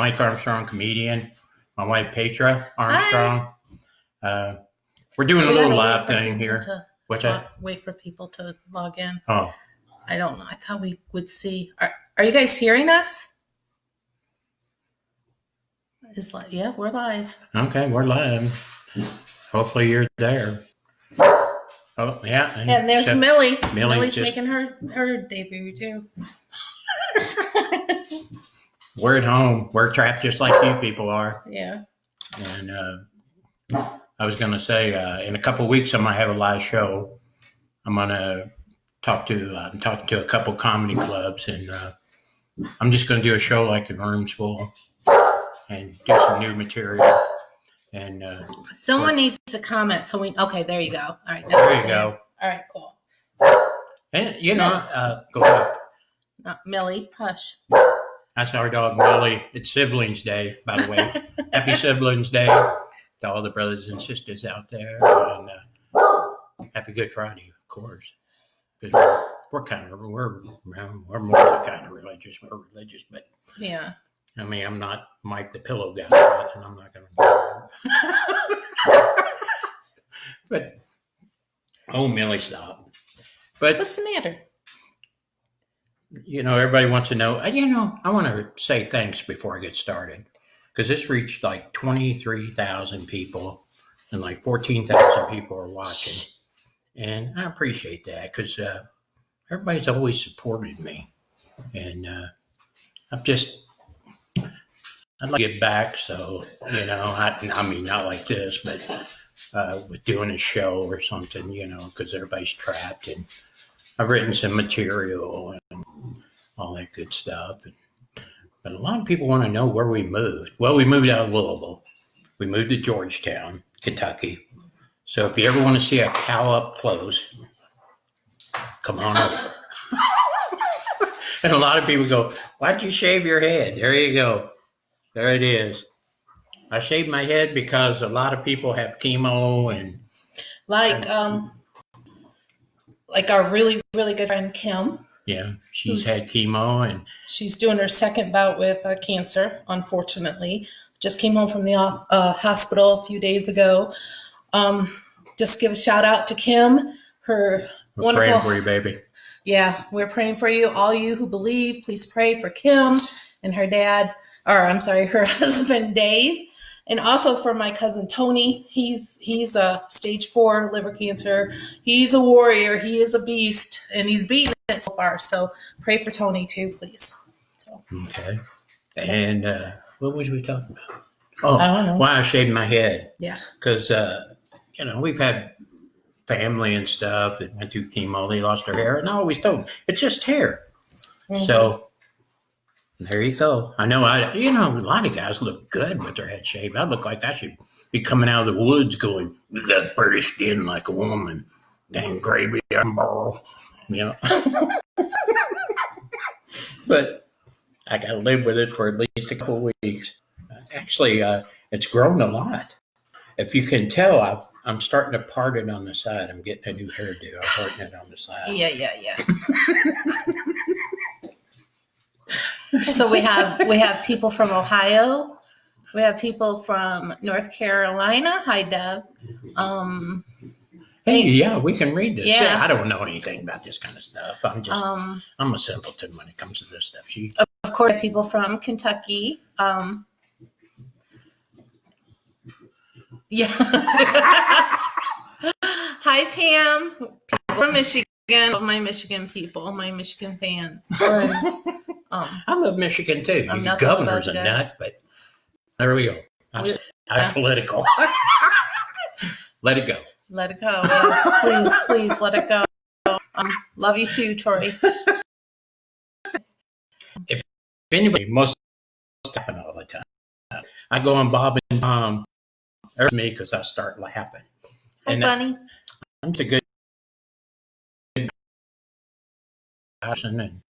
Mike Armstrong, comedian. My wife, Petra Armstrong. We're doing a little live thing here. What's that? Wait for people to log in. Oh. I don't know. I thought we would see. Are you guys hearing us? Yeah, we're live. Okay, we're live. Hopefully you're there. Oh, yeah. And there's Millie. Millie's making her debut, too. We're at home. We're trapped just like you people are. Yeah. And I was going to say, in a couple of weeks, I'm going to have a live show. I'm going to talking to a couple comedy clubs, and I'm just going to do a show like the room's full and do some new material. And someone needs to comment. Okay, there you go. All right, there you go. All right, cool. And go ahead. Millie, hush. That's our dog Millie. It's Siblings Day, by the way. Happy Siblings Day to all the brothers and sisters out there, and happy Good Friday, of course. Because we're more kind of religious. We're religious, but yeah. I mean, I'm not Mike the Pillow Guy, and I'm not going to. But Millie, stop. But what's the matter? Everybody wants to know. I want to say thanks before I get started, because this reached like 23,000 people, and like 14,000 people are watching, and I appreciate that because everybody's always supported me, and I'd like to give back. So I mean, not like this, but with doing a show or something, because everybody's trapped, and I've written some material and all that good stuff. But a lot of people want to know where we moved. Well, we moved out of Louisville. We moved to Georgetown, Kentucky. So if you ever want to see a cow up close, come on over. And a lot of people go, why'd you shave your head? There you go. There it is. I shaved my head because a lot of people have chemo and like our really, really good friend Kim. Yeah, she's had chemo and she's doing her second bout with cancer, unfortunately. Just came home from the hospital a few days ago. Just give a shout out to Kim. We're praying for you, baby. Yeah, we're praying for you. All you who believe, please pray for Kim and her her husband, Dave. And also for my cousin, Tony. He's a stage 4 liver cancer. He's a warrior. He is a beast. And he's beaten it so far. So pray for Tony too, please. So. Okay. And what was we talking about? Oh, I don't know. Why I shaved my head. Yeah. Because, we've had family and stuff that went through chemo. They lost their hair. And I always told them, it's just hair. Mm-hmm. So there you go. I know a lot of guys look good with their head shaved. I look like I should be coming out of the woods going, you got pretty skin like a woman. Dang gravy, But I got to live with it for at least a couple of weeks. Actually, it's grown a lot. If you can tell, I'm starting to part it on the side. I'm getting a new hairdo. I'm parting it on the side. Yeah. So we have people from Ohio. We have people from North Carolina. Hi, Deb. Hey, we can read this. Yeah. I don't know anything about this kind of stuff. I'm a simpleton when it comes to this stuff. Of course, people from Kentucky. Yeah. Hi, Pam. People from Michigan. My Michigan people, my Michigan friends. I love Michigan too. The governor's a nut, but there we go. I'm political. Let it go. Let it go. Yes, please let it go. Love you too, Tori. If anybody, most happen all the time. I go on Bob and Tom. There's me because I start laughing. Hi, Bunny. I'm the good person and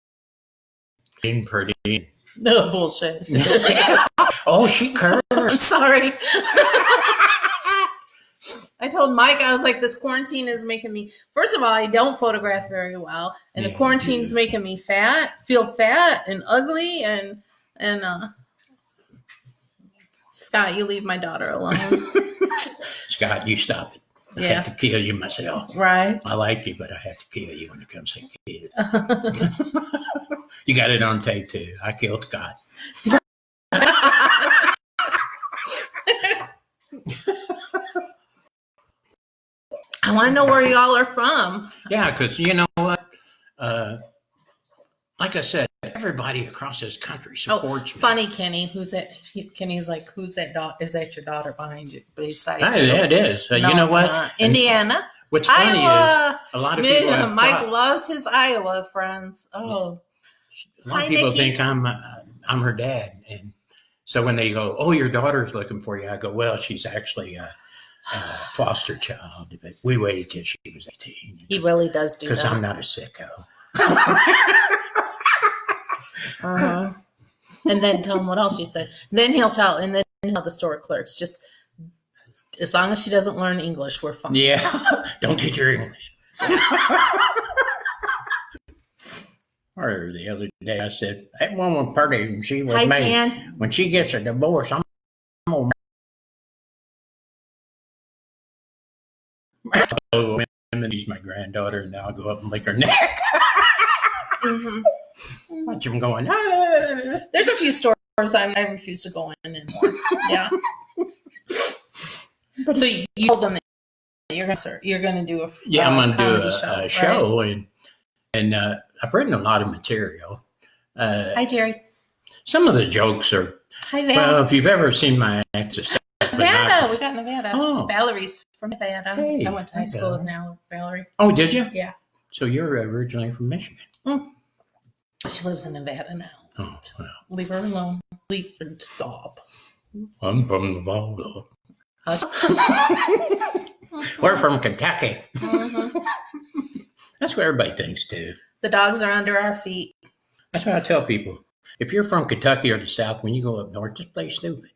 being pretty. No bullshit. Oh, she cursed. I'm sorry. I told Mike, I was like, this quarantine is making me, first of all, I don't photograph very well. And the quarantine's making me feel fat and ugly. And Scott, you leave my daughter alone. Scott, you stop it. I Yeah. have to kill you myself. Right. I like you, but I have to kill you when it comes to kids. You got it on tape too. I killed Scott. I want to know where y'all are from. Yeah, because you know what? Like I said, everybody across this country supports me. Funny, Kenny. Who's that? Kenny's like, who's that daughter? Is that your daughter behind you? Beside you? Yeah, it is. No, you know what? not. Indiana. What's funny Iowa. is a lot of people have Mike thought, loves his Iowa friends. Oh, a lot Hi, of people Nikki. think I'm her dad, and so when they go, "Oh, your daughter's looking for you," I go, "Well, she's actually a foster child, but we waited till she was 18." He really does do that. Because I'm not a sicko. Uh-huh. And then tell him what else you said. Then he'll tell the store clerks, just as long as she doesn't learn English, we're fine. Yeah, don't teach her English. Or the other day I said, that woman party and she was Hi, me. Jan. When she gets a divorce, I'm gonna go women. She's my granddaughter, and now I'll go up and lick her neck. Mm-hmm. Watch him going, ah. There's a few stores I refuse to go in anymore. Yeah. So you told them that you're gonna do a I'm gonna do comedy a show, right? and I've written a lot of material. Hi, Jerry. Some of the jokes are Hi, Val. well, if you've ever seen my acts and stuff, but Nevada. not- We got Nevada. Oh. Valerie's from Nevada. Hey, I went to high hi, school with Valerie. Valerie. Oh, did you? Yeah. So you're originally from Michigan? She lives in Nevada now. Oh, well, Leave her alone. Leave and stop. I'm from Nevada. Hush. We're from Kentucky. Mhm. That's what everybody thinks too. The dogs are under our feet. That's what I tell people. If you're from Kentucky or the South, when you go up north, just play stupid.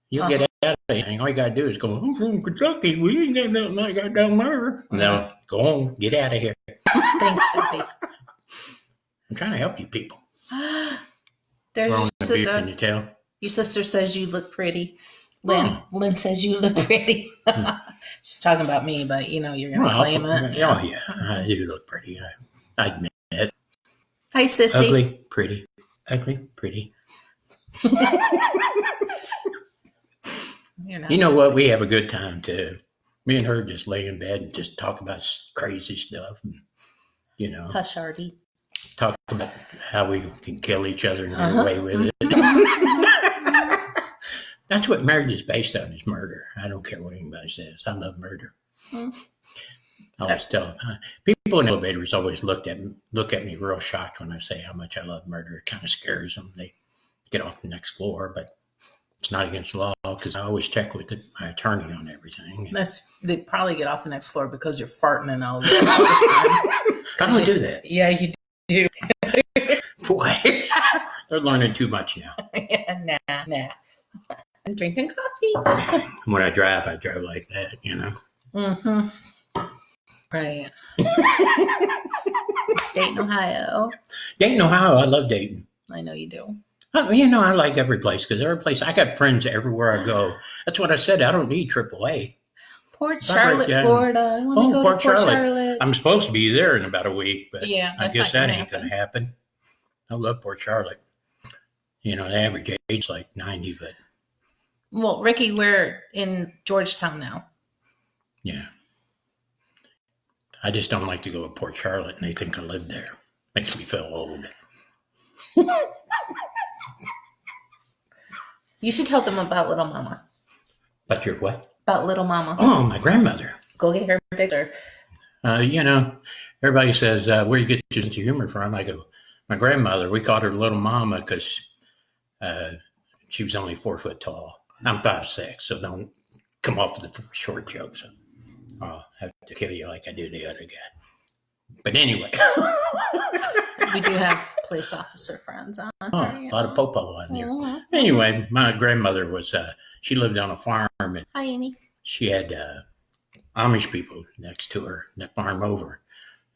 You'll get out of anything. All you got to do is go, I'm from Kentucky. We ain't got nothing like that down there. No, go on. Get out of here. Thanks, Debbie. I'm trying to help you people. There's Growing your a beef, can sister. you tell? Your sister says you look pretty. Lynn. Lynn says you look pretty. She's talking about me, but you're going to claim it. Oh, yeah. I do look pretty. I admit it. Hi, sissy. Ugly, pretty. Ugly, pretty. You're not. You know what? We have a good time too. Me and her just lay in bed and just talk about crazy stuff. And, Hush, Artie. talk about how we can kill each other and get away with it. That's what marriage is based on, is murder. I don't care what anybody says. I love murder. I always tell them. People in elevators always look at me real shocked when I say how much I love murder. It kind of scares them. They get off the next floor, but it's not against the law because I always check with my attorney on everything. They probably get off the next floor because you're farting in elevators all the time. I don't do that. Yeah, you do. Boy, they're learning too much now. Nah. I'm drinking coffee. When I drive like that, Mm-hmm. Right. Dayton, Ohio. Dayton, Ohio. I love Dayton. I know you do. I like every place because every place, I got friends everywhere I go. That's what I said. I don't need AAA. Port Charlotte, Florida. I want to go Port to Port Charlotte. Charlotte. I'm supposed to be there in about a week, but Yeah, I that's guess not that gonna ain't going to happen. I love Port Charlotte. The average age is like 90, but Well, Ricky, we're in Georgetown now. yeah. I just don't like to go to Port Charlotte and they think I live there. Makes me feel old. You should tell them about Little Mama. But you're what? About Little Mama. Oh, my grandmother. Go get her a picture. Everybody says, where you get your sense of humor from? I go, my grandmother, we called her Little Mama because she was only 4 foot tall. I'm 5'6", so don't come off with the short jokes. I'll have to kill you like I do the other guy. But anyway. We do have police officer friends on. A lot of popo on there. Mhm. Anyway, my grandmother was, she lived on a farm and Hi, Amy. she had Amish people next to her, that farm over.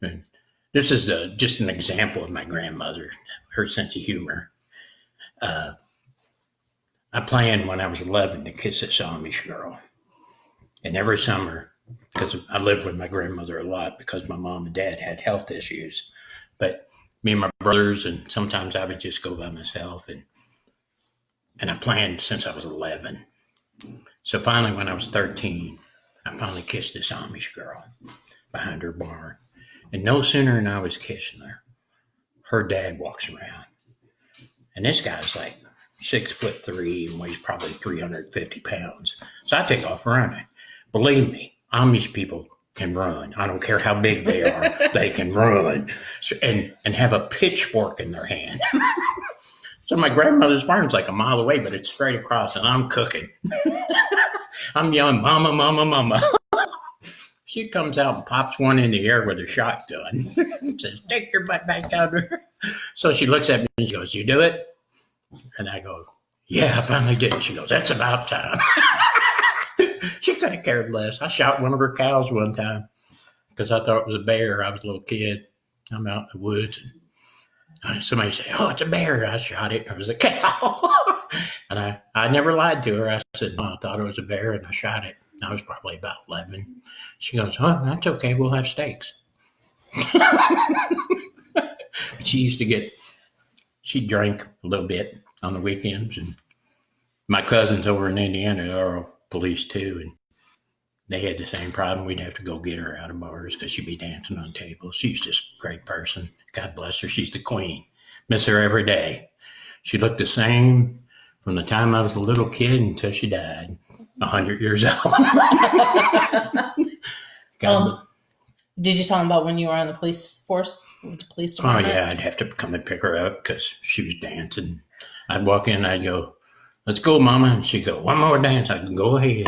And this is just an example of my grandmother, her sense of humor. I planned when I was 11 to kiss this Amish girl. And every summer, because I lived with my grandmother a lot because my mom and dad had health issues. But me and my brothers, and sometimes I would just go by myself. And I planned since I was 11. So finally, when I was 13, I finally kissed this Amish girl behind her barn. And no sooner than I was kissing her, her dad walks around. And this guy's like 6'3" and weighs probably 350 pounds. So I take off running. Believe me, Amish people can run. I don't care how big they are, they can run. So, and have a pitchfork in their hand. So my grandmother's farm's like a mile away, but it's straight across, and I'm cooking. I'm yelling, "Mama, mama, mama." She comes out and pops one in the air with a shotgun. Says, "Take your butt back down there." So she looks at me and she goes, "You do it?" And I go, "Yeah, I finally did." And she goes, "That's about time." She could have cared less. I shot one of her cows one time because I thought it was a bear. I was a little kid. I'm out in the woods. And somebody said, "Oh, it's a bear." I shot it. It was a cow. And I never lied to her. I said, "No, I thought it was a bear," and I shot it. I was probably about 11. She goes, "Oh, that's okay. We'll have steaks." She drank a little bit on the weekends. And my cousins over in Indiana are police too. And they had the same problem. We'd have to go get her out of bars because she'd be dancing on tables. She's just a great person. God bless her. She's the queen. Miss her every day. She looked the same from the time I was a little kid until she died, 100 years old. Did you tell them about when you were on the police force, with the police Oh, department? yeah, I'd have to come and pick her up because she was dancing. I'd walk in, I'd go, "Let's go, Mama." And she'd go, "One more dance." I'd go, "Go ahead."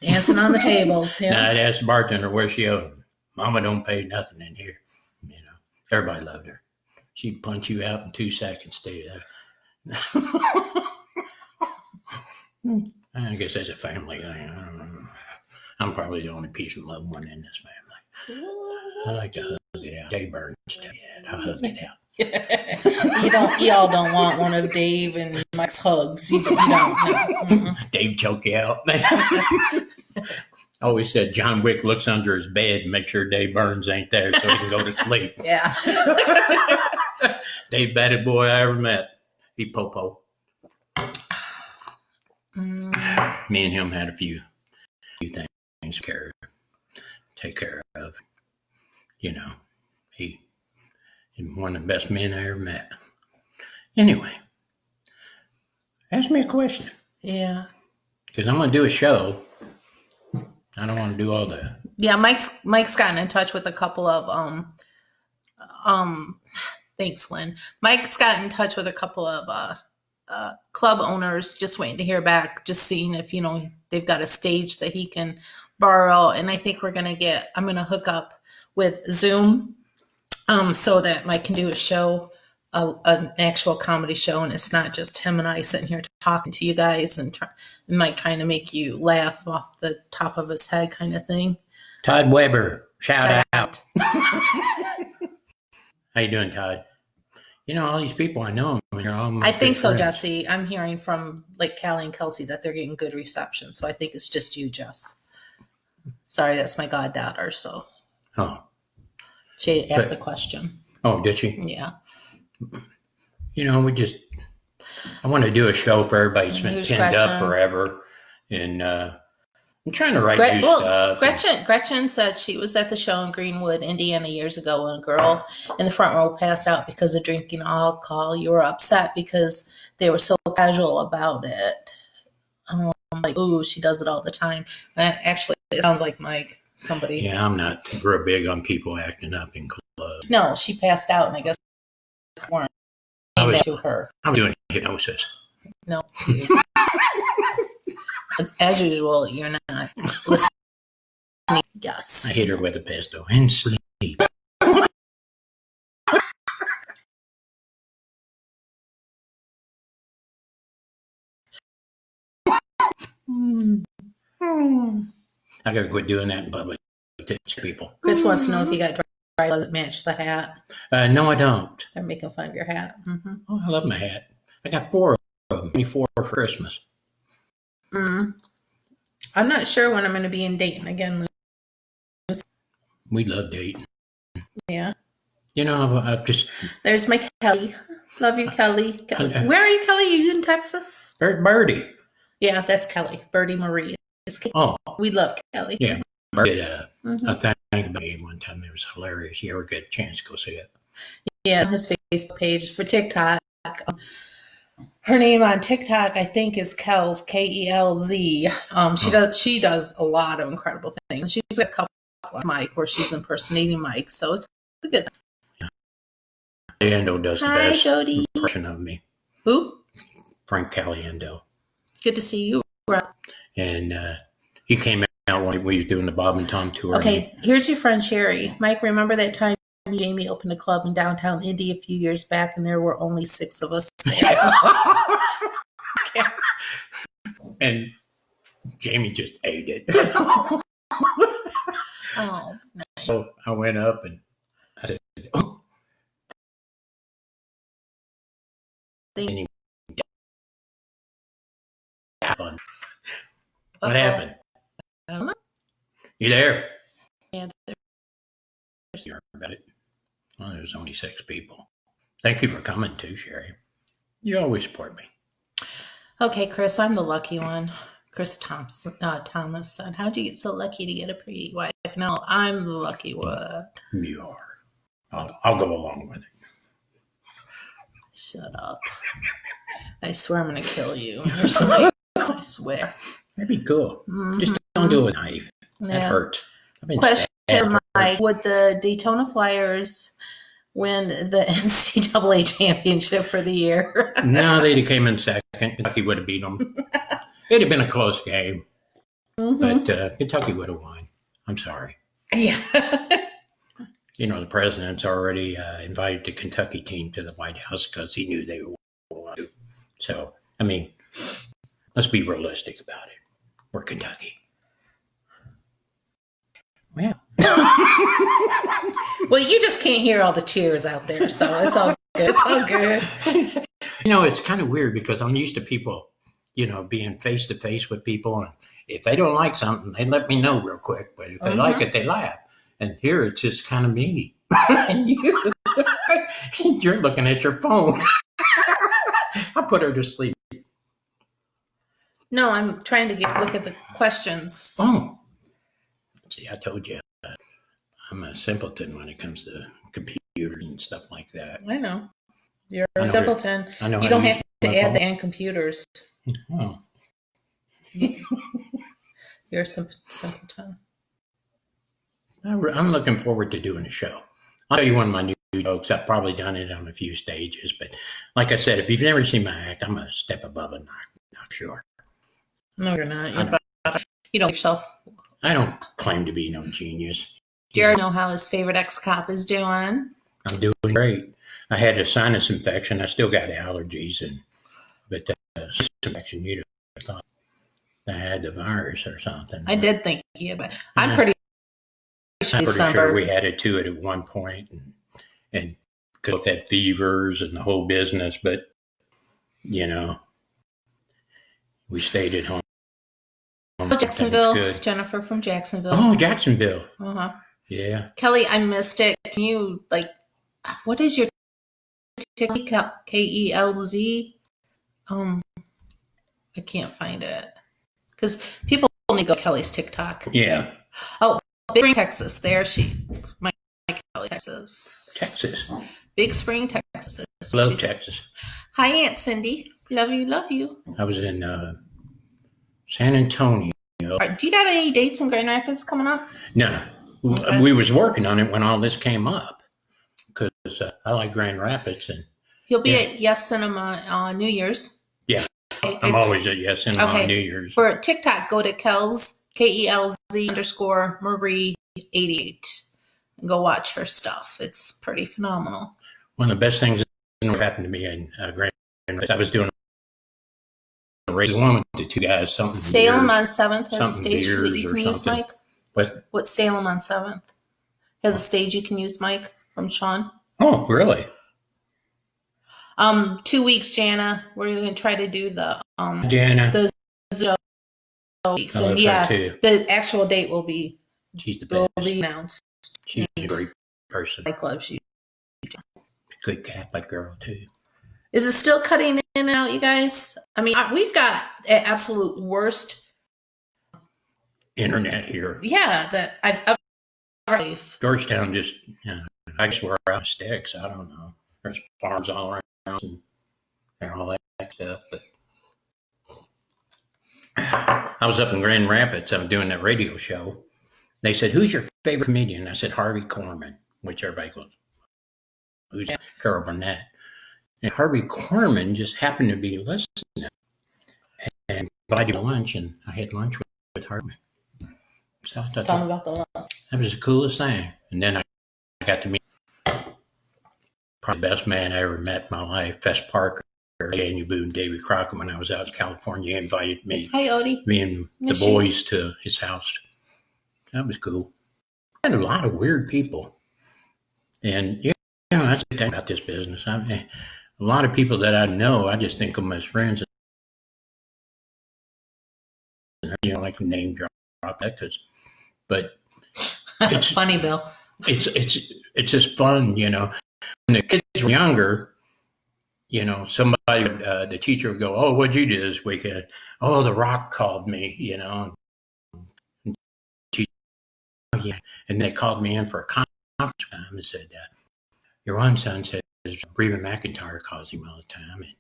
Dancing on the tables. Yeah. And I'd ask the bartender where she owed. "Mama don't pay nothing in here." You know, everybody loved her. She'd punch you out in 2 seconds, too. I guess that's a family thing. I don't know. I'm probably the only peace and love one in this family. I like to hug it out. Dave Burns did it. I hug it out. Y'all don't want one of Dave and Mike's hugs. You don't. No. Mm-mm. Dave choke you out. I always said John Wick looks under his bed and make sure Dave Burns ain't there so he can go to sleep. Yeah. Dave, baddest boy I ever met. He popo. Me and him had a few things to take care of. You know, he's one of the best men I ever met. Anyway, ask me a question. Yeah. Because I'm going to do a show. I don't want to do all that. Yeah, Mike's gotten in touch with a couple of thanks, Lynn. Mike's gotten in touch with a couple of club owners, just waiting to hear back, just seeing if they've got a stage that he can borrow. And I think I'm gonna hook up with Zoom so that Mike can do a show, an actual comedy show, and it's not just him and I sitting here talking to you guys and Mike trying to make you laugh off the top of his head kind of thing. Todd Weber, shout out. How you doing, Todd? All these people I know. I think so, Jesse. I'm hearing from Callie and Kelsey that they're getting good reception. So I think it's just you, Jess. Sorry, that's my goddaughter. So she asked a question. Oh, did she? Yeah. I want to do a show for everybody that's been pinned up forever. And I'm trying to write new stuff. Gretchen said she was at the show in Greenwood, Indiana years ago when a girl in the front row passed out because of drinking alcohol. You were upset because they were so casual about it. I'm like, ooh, she does it all the time. Actually, it sounds like Mike. Somebody. Yeah, I'm not real big on people acting up in clubs. No, she passed out, and I guess weren't to her. I'm doing hypnosis. No. As usual, you're not listening. Yes. I hit her with a pistol and sleep. I gotta quit doing that in public to people. Chris wants to know if you got dry clothes that match the hat. No, I don't. They're making fun of your hat. Mm-hmm. Oh, I love my hat. I got 4 of them. 4 for Christmas. I'm not sure when I'm going to be in Dayton again. We love Dayton. Yeah. You know, I just... There's my Kelly. Love you, Kelly. Where are you, Kelly? Are you in Texas? Birdie. Yeah, that's Kelly. Birdie Marie. Oh. We love Kelly. Yeah. Birdie did a thing about me one time. It was hilarious. You ever get a chance to go see it? Yeah, his Facebook page for TikTok. Her name on TikTok, I think, is Kelz, Kelz. She does a lot of incredible things. She's got a couple of Mike where she's impersonating Mike, so it's a good thing. Yeah. Caliendo does the best impression of me. Who? Frank Caliendo. Good to see you. And he came out when we were doing the Bob and Tom tour. Okay, here's your friend Sherry. Mike, remember that time Jamie opened a club in downtown Indy a few years back and there were only 6 of us there? And Jamie just ate it. Oh, no. So I went up and I said, "Oh." What happened? I don't know. You there? Yeah, You heard about it. Well, there's only 6 people. Thank you for coming too, Sherry. You always support me. Okay, Chris, I'm the lucky one. Chris Thomas said, how'd you get so lucky to get a pretty wife? No, I'm the lucky one. You are. I'll go along with it. Shut up. I swear I'm going to kill you. I swear. That'd be cool. Mm-hmm. Just don't do it with a knife. That hurts. Question, Mike. Would the Daytona Flyers win the NCAA championship for the year? No, they'd have came in second. Kentucky would have beat them. It'd have been a close game. Mm-hmm. But Kentucky would have won. I'm sorry. Yeah. You know, the president's already invited the Kentucky team to the White House because he knew they would to. So, I mean, let's be realistic about it. We're Kentucky. Yeah. Well, you just can't hear all the cheers out there, so it's all good. It's all good. You know, it's kind of weird because I'm used to people, you know, being face to face with people, and if they don't like something, they let me know real quick. But if they like it, they laugh. And here it's just kind of me. And you're looking at your phone. I put her to sleep. No, I'm trying to look at the questions. Oh. See, I told you, I'm a simpleton when it comes to computers and stuff like that. I know. You're a simpleton. I know. You don't have to add the and computers. Oh. You're a simpleton. I'm looking forward to doing a show. I'll tell you one of my new jokes. I've probably done it on a few stages, but like I said, if you've never seen my act, I'm a step above it. Not sure. No, you're not. You know yourself. I don't claim to be no genius. Jared know how his favorite ex-cop is doing. I'm doing great. I had a sinus infection. I still got allergies, but sinus infection, you'd have thought I had the virus or something. I did think you, but I'm pretty sure we had it too at one point, and both had fevers and the whole business. But you know, we stayed at home. Jacksonville, Jennifer from Jacksonville. Oh, Jacksonville. Uh-huh. Yeah. Kelly, I missed it. Can you, what is your TikTok? Kelz? I can't find it. Because people only go Kelly's TikTok. Yeah. Oh, Big Spring, Texas. There my Kelly, Texas. Texas. Big Spring, Texas. Love Texas. Hi, Aunt Cindy. Love you, love you. I was in San Antonio. Do you got any dates in Grand Rapids coming up? No. Okay. We was working on it when all this came up because I like Grand Rapids. And he'll be at Yes Cinema on New Year's. Yeah. I'm always at Yes Cinema on New Year's. For TikTok, go to Kelz, KELZ_Marie 88 and go watch her stuff. It's pretty phenomenal. One of the best things that happened to me in Grand Rapids, I was doing a race one with the 2 guys. Salem on 7th has a stage that you can use, something. Mike. What? Salem on 7th has a stage you can use, Mike, from Sean. Oh, really? 2 weeks, Jana. We're going to try to do the Jana. those weeks. I love And her yeah, too. the actual date will be She's the best. announced. She's a great person. Mike loves you. Good Catholic girl too. Is it still cutting in and out, you guys? I mean, we've got the absolute worst internet here. Yeah, that I've ever. Georgetown just, I guess we're out of sticks. I don't know. There's farms all around and all that stuff. But I was up in Grand Rapids. I'm doing that radio show. They said, "Who's your favorite comedian?" I said, "Harvey Korman," which everybody goes, "Who's Carol Burnett?" And Harvey Korman just happened to be listening and invited to lunch, and I had lunch with Harvey. So Tell me about the lunch. That was the coolest thing. And then I got to meet probably the best man I ever met in my life, Fess Parker, Daniel Boone, David Crockett. When I was out in California, he invited me, Hi, Odie. me and Miss the you. boys to his house. That was cool. I had a lot of weird people. And, that's the thing about this business. I mean, a lot of people that I know, I just think of them as friends. And, like name drop that, but it's funny, Bill. It's just fun, When the kids were younger, somebody would, the teacher would go, "Oh, what'd you do this weekend?" "Oh, The Rock called me," And oh, yeah. And they called me in for a conference time and said, "Your one son said Breven McIntyre calls him all the time, and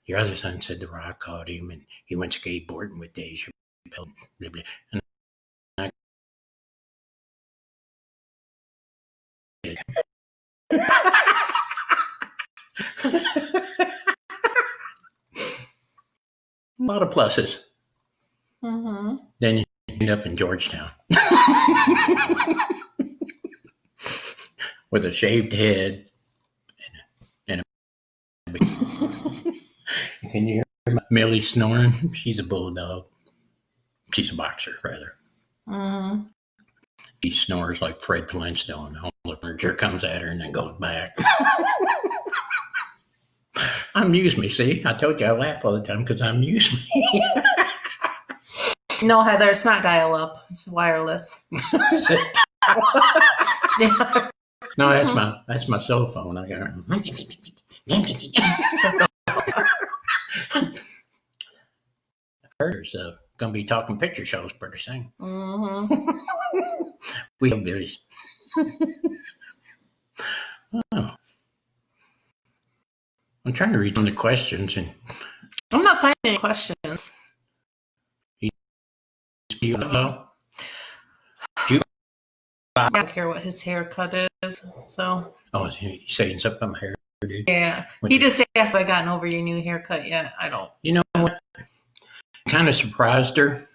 your other son said The Rock called him, and he went skateboarding with Dave Chappelle." And I did. A lot of pluses. Mm-hmm. Then you end up in Georgetown with a shaved head and a Can you hear Millie snoring? She's a bulldog. She's a boxer, rather. Mm-hmm. She snores like Fred Flintstone. All the furniture comes at her and then goes back. Amuse me, see? I told you I laugh all the time because I amuse me. No, Heather, it's not dial-up. It's wireless. Yeah. No, that's my cell phone. I got There's going to be talking picture shows pretty soon. Mm-hmm. We have these. Oh. I'm trying to read some of the questions, and I'm not finding any questions. I don't care what his haircut is. So. Oh, he's saying something about my hair, dude. Yeah. He just asked if I gotten over your new haircut yet. I don't. You know what? Kind of surprised her,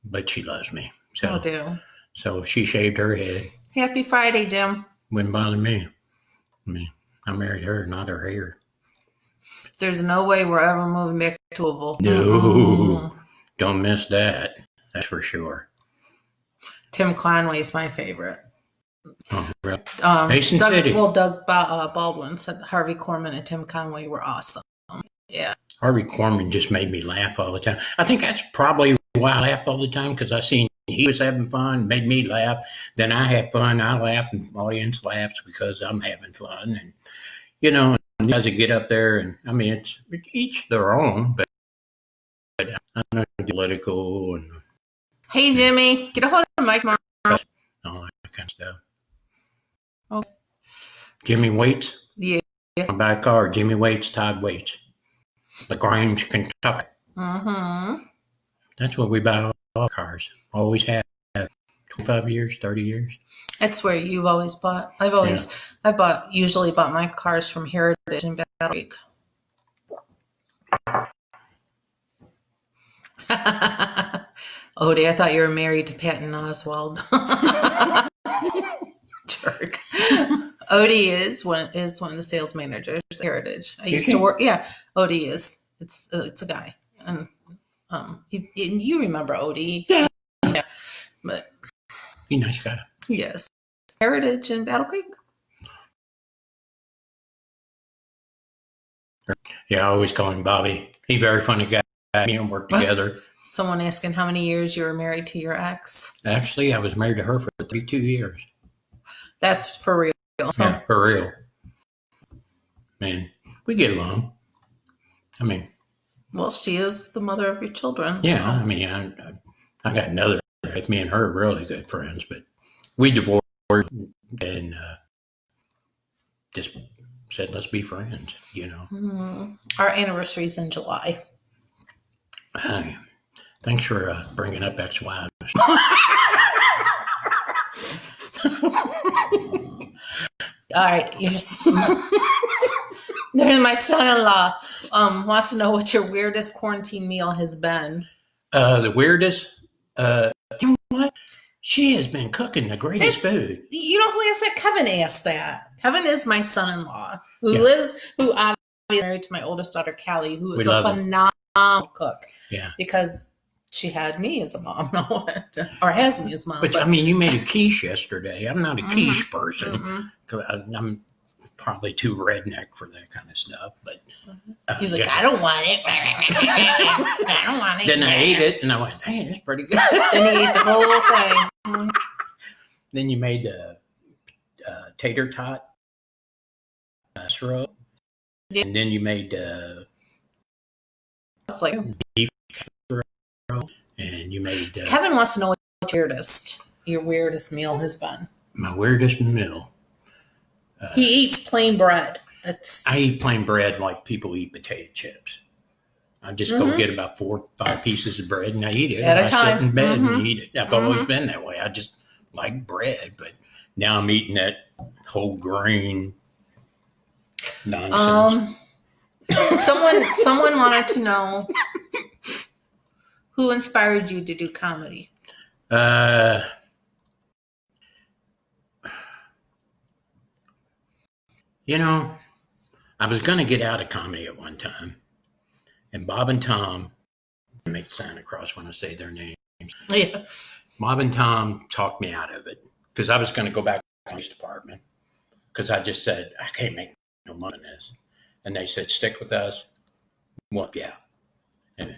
but she loves me. So, so she shaved her head. Happy Friday, Jim. Wouldn't bother me. I mean, I married her, not her hair. There's no way we're ever moving back to Louisville. No. Don't miss that. That's for sure. Tim Conway's my favorite. Oh, really? Mason City. Well, Doug Baldwin said Harvey Korman and Tim Conway were awesome. Yeah. Harvey Korman just made me laugh all the time. I think that's probably why I laugh all the time, because I seen he was having fun, made me laugh. Then I have fun, I laugh, and the audience laughs because I'm having fun. And, and as I get up there, and I mean, it's each their own, but I'm not political and. Hey, Jimmy, get a hold of Mike. All that kind of stuff. Okay. Jimmy Waits? Yeah. By a car, Jimmy Waits, Todd Waits. LaGrange, Kentucky. Mm-hmm. That's what we buy all cars. Always have. 25 years, 30 years. That's where you've always bought. Usually bought my cars from Heritage in Battle Creek. Odie, I thought you were married to Patton Oswald. Jerk. Odie is one of the sales managers at Heritage. I used to work. Yeah, Odie is. It's a guy, and you remember Odie? Yeah. But he's a nice guy. Yes, Heritage in Battle Creek. Yeah, I always call him Bobby. He's a very funny guy. me and work together. Someone asking how many years you were married to your ex. Actually, I was married to her for 32 years. That's for real. Yeah, for real. Man, we get along. I mean, well, she is the mother of your children. Yeah, so. I mean, I got another. Me and her are really good friends, but we divorced and just said, let's be friends, Mm-hmm. Our anniversary's in July. Hi. Thanks for bringing up ex-wives. All right, you're just. My son-in-law wants to know what your weirdest quarantine meal has been. The weirdest? You know what? She has been cooking the greatest food. You know who asked that? Kevin asked that. Kevin is my son-in-law who obviously married to my oldest daughter, Callie, who is a phenomenal cook. Yeah. Because she had me as a mom, or has me as mom. But I mean, you made a quiche yesterday. I'm not a quiche person. I'm probably too redneck for that kind of stuff. But he's like, I don't want it. I don't want it. Then I ate it, and I went, hey, that's pretty good. Then he ate the whole thing. Then you made tater tot casserole. Yeah. And then you made it's like beef casserole. And you made... Kevin wants to know what your weirdest meal has been. My weirdest meal? He eats plain bread. I eat plain bread like people eat potato chips. I just go get about 4 or 5 pieces of bread and I eat it. At a time. I sit in bed and eat it. I've always been that way. I just like bread, but now I'm eating that whole grain nonsense. Someone wanted to know who inspired you to do comedy. I was going to get out of comedy at one time, and Bob and Tom, I make Santa Claus when I say their names. Yeah. Bob and Tom talked me out of it because I was going to go back to the police department because I just said, I can't make no money on this. And they said, stick with us. Well, yeah. And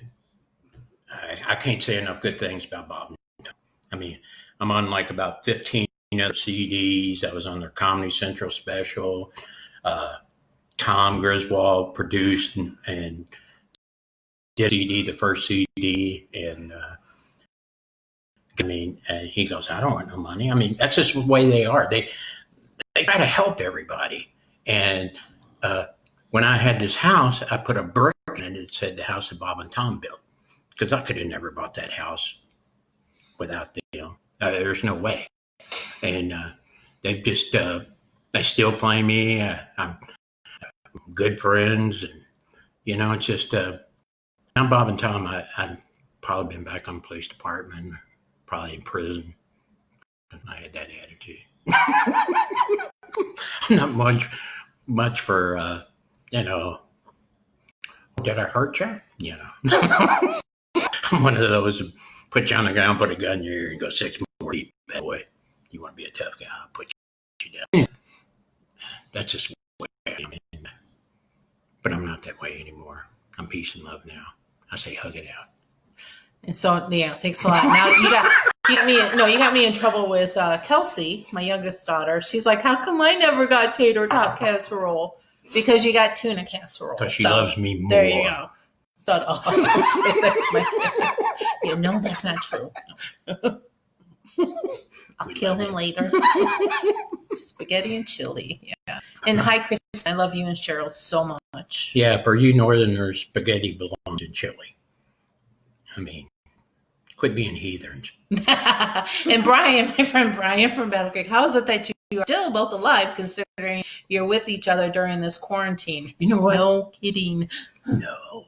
I can't say enough good things about Bob and Tom. I mean, I'm on like about 15 other CDs. I was on their Comedy Central special. Tom Griswold produced and did CD, the first CD, and and he goes, I don't want no money. I mean, that's just the way they are. They try to help everybody. And when I had this house, I put a brick in it that said the house that Bob and Tom built, because I could have never bought that house without them. There's no way. And they just they still play me. I'm good friends, and it's just I'm Bob and Tom. I've probably been back on the police department, probably in prison. I had that attitude. I'm not much for did I hurt you? I'm one of those who put you on the ground, put a gun in your ear, and go 6 more feet that way. You want to be a tough guy, I'll put you down. That's just the way I am. But I'm not that way anymore. I'm peace and love now. I say hug it out. And so, yeah, thanks a lot. Now you got me in trouble with Kelsey, my youngest daughter. She's like, how come I never got tater tot casserole? Because you got tuna casserole. Because she loves me more. There you go. So don't say that to my kids. No, that's not true. I'll kill him later. Spaghetti and chili. Yeah. And hi, Chris. I love you and Cheryl so much. Yeah, for you Northerners, spaghetti belongs in chili. I mean, quit being heathens. And Brian, my friend Brian from Battle Creek, how is it that you are still both alive considering you're with each other during this quarantine? You know what? No kidding. No.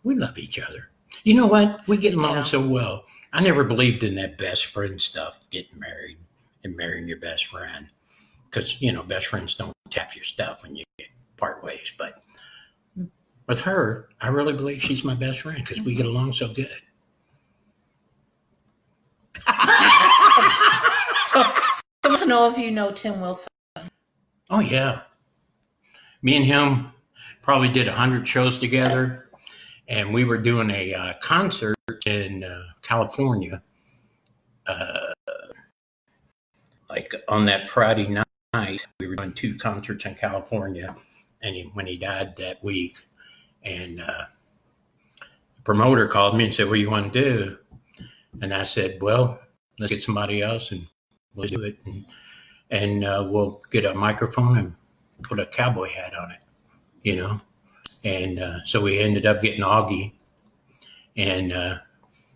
We love each other. You know what? We get along so well. I never believed in that best friend stuff, getting married and marrying your best friend. Because, best friends don't tap your stuff when you part ways. But with her, I really believe she's my best friend because we get along so good. So let's know if you know Tim Wilson. Oh, yeah. Me and him probably did 100 shows together. and we were doing a concert in California, like on that Friday night. We were doing 2 concerts in California, and when he died that week, and the promoter called me and said, "What do you want to do?" And I said, "Well, let's get somebody else and we'll do it, and we'll get a microphone and put a cowboy hat on it, you know." And so we ended up getting Augie, and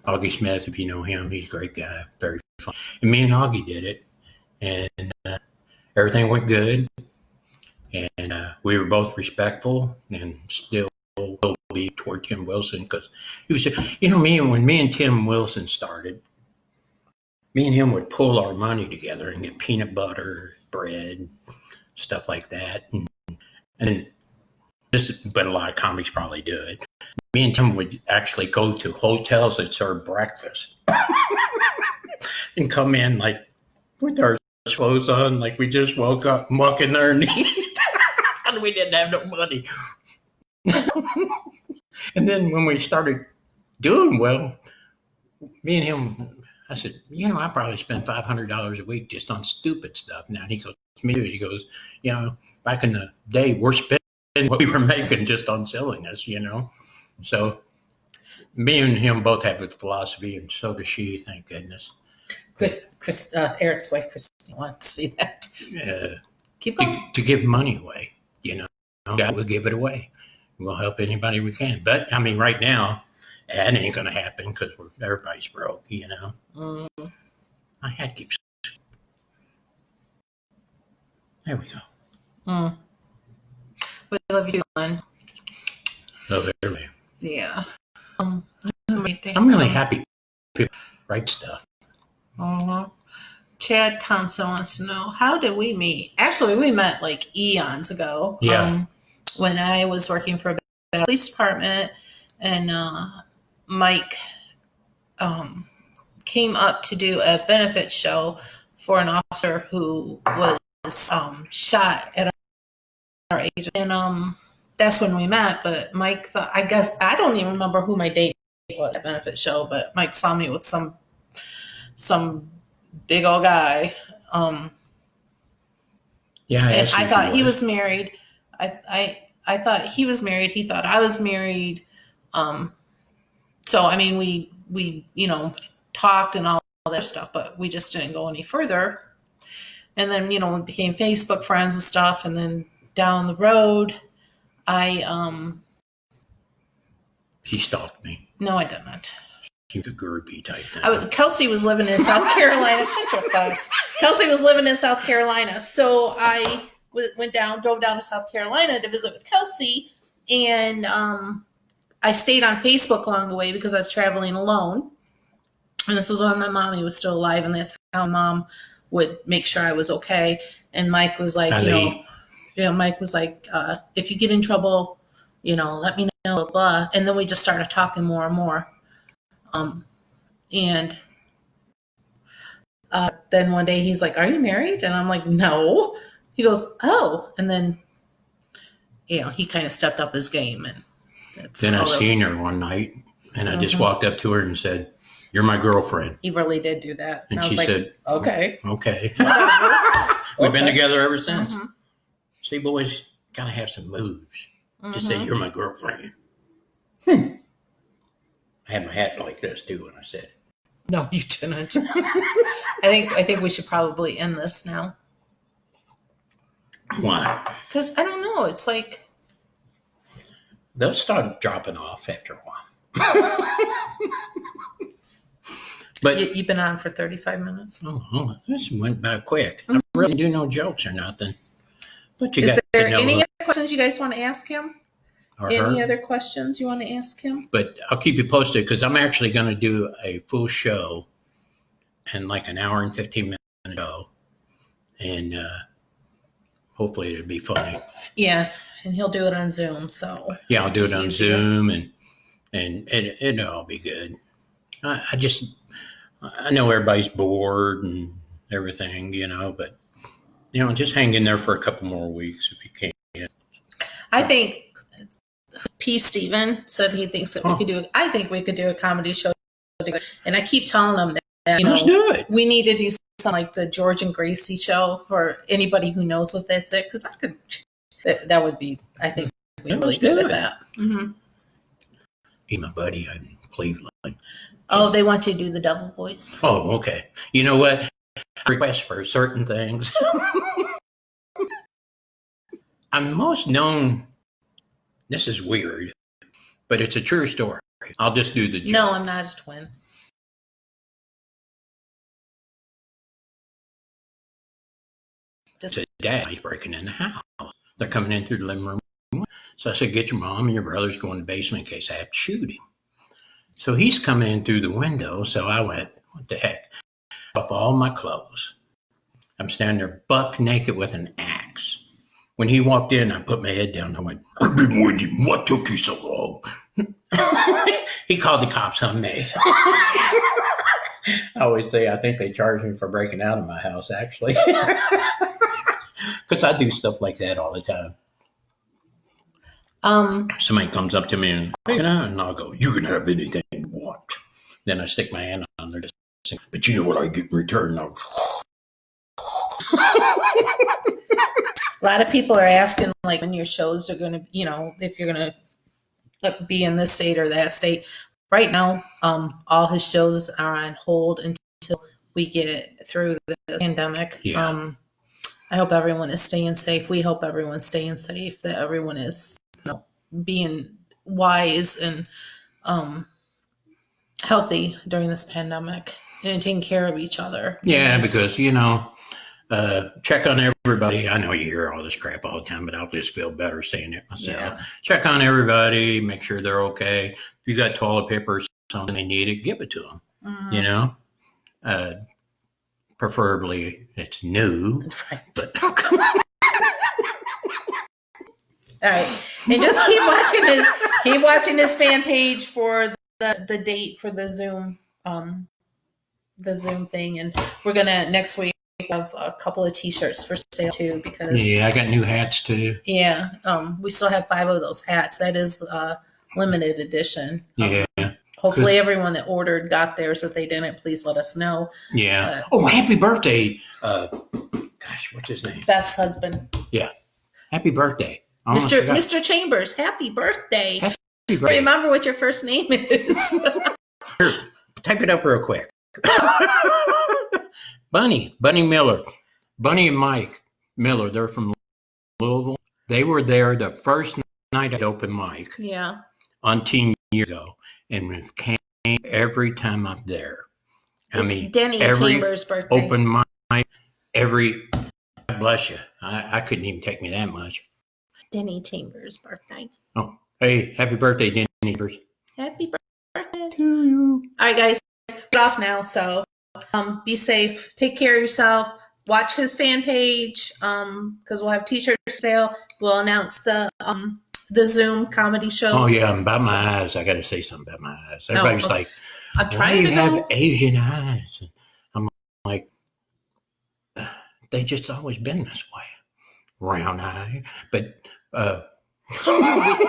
Augie Smith, if you know him, he's a great guy, very fun. And me and Augie did it, and everything went good, and we were both respectful and still will be toward Tim Wilson, because he was, when me and Tim Wilson started, me and him would pull our money together and get peanut butter, bread, stuff like that, and but a lot of comics probably do it. Me and Tim would actually go to hotels that serve breakfast and come in like with our clothes on, like we just woke up and walk in there and eat. And we didn't have no money. And then when we started doing well, me and him, I said, I probably spend $500 a week just on stupid stuff now. And he goes, me too. He goes, back in the day, we're spending what we were making just on silliness, So me and him both have a philosophy, and so does she, thank goodness. Eric's wife, Christine, wants to see that. Keep going. To give money away, God will give it away. We'll help anybody we can. But, right now, that ain't going to happen because everybody's broke, My hat keeps... There we go. We love you, Glenn. Love everybody. Yeah. I'm really happy people write stuff. Chad Thompson wants to know, how did we meet? Actually, we met like eons ago. Yeah. When I was working for the police department, and Mike came up to do a benefit show for an officer who was shot at our age, and that's when we met. But Mike thought, I guess, I don't even remember who my date was at benefit show, but Mike saw me with some big old guy. Yeah, and I thought he was married. I thought he was married. He thought I was married. So we talked and all that stuff, but we just didn't go any further. And then we became Facebook friends and stuff. And then down the road, She stalked me. No, I didn't. She's a groupie type thing. Kelsey was living in South Carolina. Shut your face. Kelsey was living in South Carolina. So I drove down to South Carolina to visit with Kelsey. And I stayed on Facebook along the way because I was traveling alone. And this was when my mommy was still alive. And that's how Mom would make sure I was okay. And Mike was like, Mike was like, if you get in trouble, let me know, blah, blah. And then we just started talking more and more. Then one day he's like, "Are you married?" And I'm like, "No." He goes, "Oh." And then, he kind of stepped up his game. And then I seen her one night, and I just walked up to her and said, "You're my girlfriend." He really did do that. And she said, "Okay. Okay." We've been together ever since. Mm-hmm. See, boys gotta have some moves to say, "You're my girlfriend." I had my hat like this too when I said it. No, you didn't. I think we should probably end this now. Why? Because I don't know. It's like they'll start dropping off after a while. But you've been on for 35 minutes. Oh, this went by quick. I really do no jokes or nothing. But you got Is there to know any other questions you guys want to ask him? Any her. other questions you want to ask him? But I'll keep you posted because I'm actually going to do a full show in like an hour and 15 minutes ago. And hopefully it'll be funny. Yeah, and he'll do it on Zoom. So yeah, I'll do it on Zoom and it'll all be good. I know everybody's bored and everything, but just hang in there for a couple more weeks if you can. I think P. Steven said he thinks that we could do. I think we could do a comedy show together. And I keep telling him that Let's do it. we need to do something like the George and Gracie show for anybody who knows what that's it. Because I could. That would be. I think we're really good at that. Mm-hmm. Be my buddy in Cleveland. Oh, they want you to do the devil voice. Oh, okay. You know what? I request for certain things. I'm most known. This is weird, but it's a true story. I'll just do the joke. No, I'm not his twin. Today, he's breaking in the house. They're coming in through the living room. So I said, get your mom and your brothers, go in the basement in case I have to shoot him. So he's coming in through the window. So I went, what the heck? Off all my clothes. I'm standing there buck naked with an axe. When he walked in, I put my head down. I went, I've been waiting. What took you so long? He called the cops on me. I always say, I think they charged me for breaking out of my house, actually. Because I do stuff like that all the time. Somebody comes up to me and I'll go, you can have anything you want. Then I stick my hand on their desk. But you know what I get in return? A lot of people are asking, like, when your shows are going to, if you're going to be in this state or that state. Right now, all his shows are on hold until we get through this pandemic. Yeah. I hope everyone is staying safe. We hope everyone's staying safe, that everyone is being wise and healthy during this pandemic and taking care of each other. Yeah, because, check on everybody. I know you hear all this crap all the time, but I'll just feel better saying it myself. Yeah. Check on everybody, make sure they're okay. If you got toilet paper or something they need it, give it to them. Mm-hmm. Preferably it's new. Right. But all right. And just keep watching his fan page for the date for the Zoom thing. And we're gonna next week have a couple of t-shirts for sale too, because I got new hats too. Yeah. We still have 5 of those hats. That is limited edition. Hopefully everyone that ordered got theirs. If they didn't, please let us know. Yeah. Happy birthday. Gosh, what's his name? Best husband. Yeah. Happy birthday. Mr. Chambers, happy birthday. Happy birthday. Remember what your first name is. Here, type it up real quick. Bunny Miller. Bunny and Mike Miller, they're from Louisville. They were there the first night at open mic. Yeah. On 10 years ago. And came every time I'm there. It's Denny every Chambers' birthday. Open mic, God bless you. I couldn't even take me that much. Denny Chambers' birthday. Oh, hey, happy birthday, Denny Chambers. Happy birthday to you. All right, guys, get off now. So be safe. Take care of yourself. Watch his fan page because we'll have t-shirts for sale. We'll announce the Zoom comedy show. Oh, yeah, about my eyes. I got to say something about my eyes. Everybody's like, I'm trying to have Asian eyes? I'm like, they just always been this way. Round eye. But you're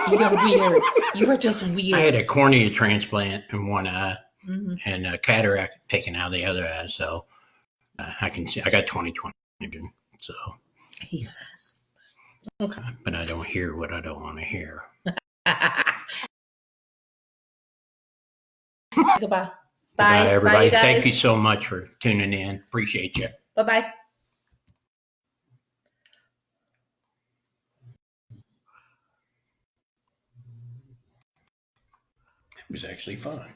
weird. You are just weird. I had a cornea transplant in one eye and a cataract taken out of the other eye. So I can see. I got 20/20 vision. So he says. Okay. But I don't hear what I don't want to hear. Goodbye. Bye, everybody. Bye, Thank you so much for tuning in. Appreciate you. Bye-bye. It was actually fun.